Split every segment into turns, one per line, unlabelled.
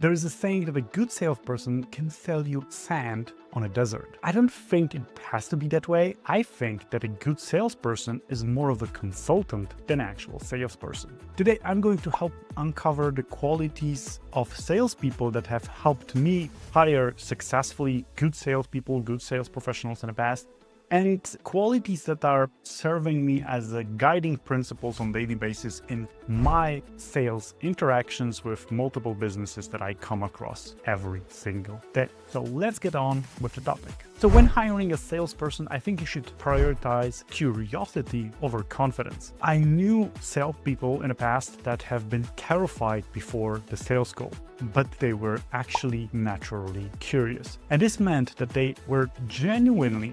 There is a saying that a good salesperson can sell you sand on a desert. I don't think it has to be that way. I think that a good salesperson is more of a consultant than an actual salesperson. Today, I'm going to help uncover the qualities of salespeople that have helped me hire successfully good salespeople, good sales professionals in the past, and qualities that are serving me as guiding principles on a daily basis in my sales interactions with multiple businesses that I come across every single day. So let's get on with the topic. So when hiring a salesperson, I think you should prioritize curiosity over confidence. I knew salespeople in the past that have been terrified before the sales call, but they were actually naturally curious. And this meant that they were genuinely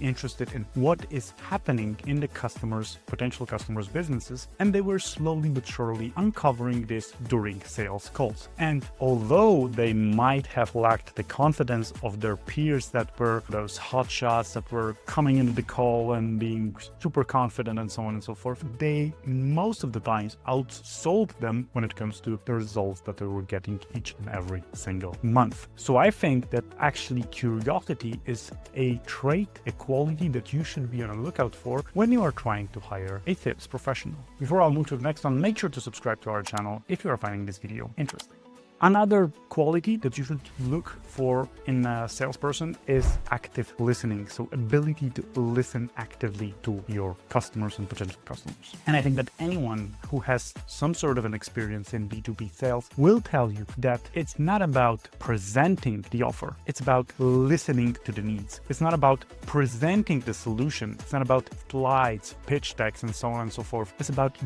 interested in what is happening in the potential customers' businesses, and they were slowly but surely uncovering this during sales calls. And although they might have lacked the confidence of their peers that were those hot shots that were coming into the call and being super confident and so on and so forth, they most of the times outsold them when it comes to the results that they were getting each and every single month. So I think that actually curiosity is a trait, a quality that you should be on the lookout for when you are trying to hire a sales professional. Before I'll move to the next one, make sure to subscribe to our channel if you are finding this video interesting. Another quality that you should look for in a salesperson is active listening. So ability to listen actively to your customers and potential customers. And I think that anyone who has some sort of an experience in B2B sales will tell you that it's not about presenting the offer. It's about listening to the needs. It's not about presenting the solution. It's not about slides, pitch decks, and so on and so forth. It's about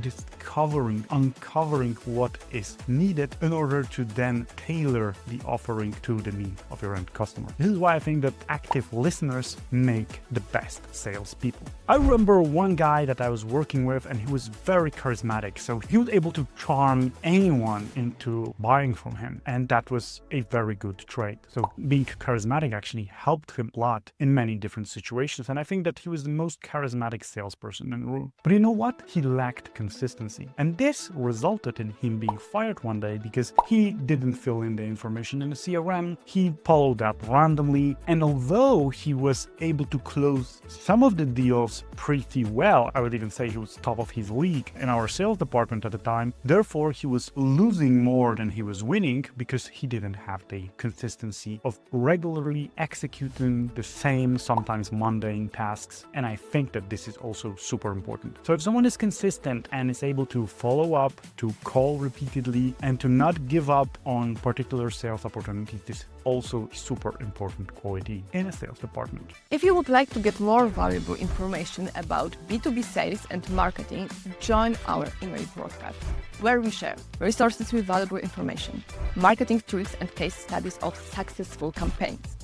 uncovering what is needed in order to then tailor the offering to the need of your end customer. This is why I think that active listeners make the best salespeople. I remember one guy that I was working with, and he was very charismatic. So he was able to charm anyone into buying from him. And that was a very good trait. So being charismatic actually helped him a lot in many different situations. And I think that he was the most charismatic salesperson in the room. But you know what? He lacked consistency. And this resulted in him being fired one day because he didn't fill in the information in the CRM. He followed up randomly. And although he was able to close some of the deals pretty well, I would even say he was top of his league in our sales department at the time. Therefore, he was losing more than he was winning because he didn't have the consistency of regularly executing the same, sometimes mundane tasks. And I think that this is also super important. So if someone is consistent and is able to follow up, to call repeatedly, and to not give up on particular sales opportunities, this is also a super important quality in a sales department.
If you would like to get more valuable information about B2B sales and marketing, join our email broadcast, where we share resources with valuable information, marketing tricks and case studies of successful campaigns,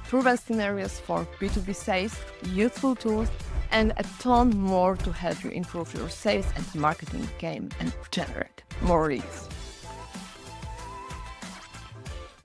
proven scenarios for B2B sales, useful tools, and a ton more to help you improve your sales and marketing game and generate more leads.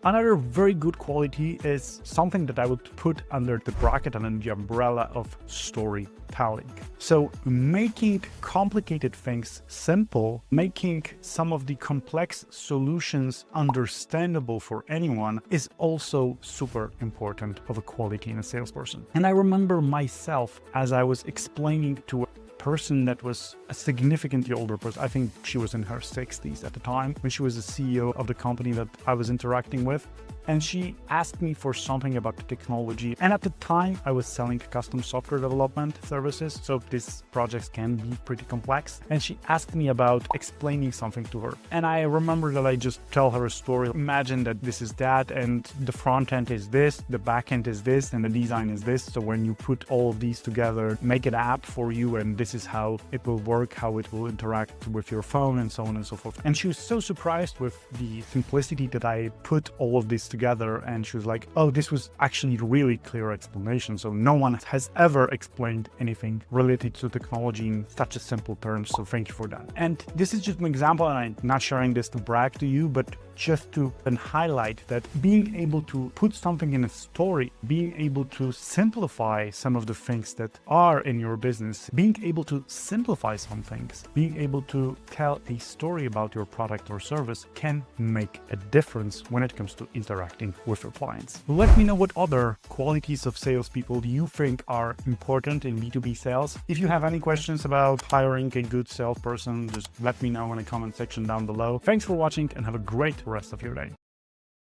Another very good quality is something that I would put under the bracket and under the umbrella of storytelling. So making complicated things simple, making some of the complex solutions understandable for anyone is also super important of a quality in a salesperson. And I remember myself as I was explaining to person that was a significantly older person. I think she was in her 60s at the time when she was the CEO of the company that I was interacting with. And she asked me for something about the technology. And at the time, I was selling custom software development services. So these projects can be pretty complex. And she asked me about explaining something to her. And I remember that I just tell her a story. Imagine that this is that, and the front end is this, the back end is this, and the design is this. So when you put all of these together, make an app for you, and this is how it will work, how it will interact with your phone, and so on and so forth. And she was so surprised with the simplicity that I put all of this together together and she was like, oh, this was actually really clear explanation. So no one has ever explained anything related to technology in such a simple terms. So thank you for that. And this is just an example, and I'm not sharing this to brag to you, but just to highlight that being able to put something in a story, being able to simplify some of the things that are in your business, being able to simplify some things, being able to tell a story about your product or service can make a difference when it comes to interacting with your clients. Let me know what other qualities of salespeople you think are important in B2B sales. If you have any questions about hiring a good salesperson, just let me know in the comment section down below. Thanks for watching and have a great rest of your day.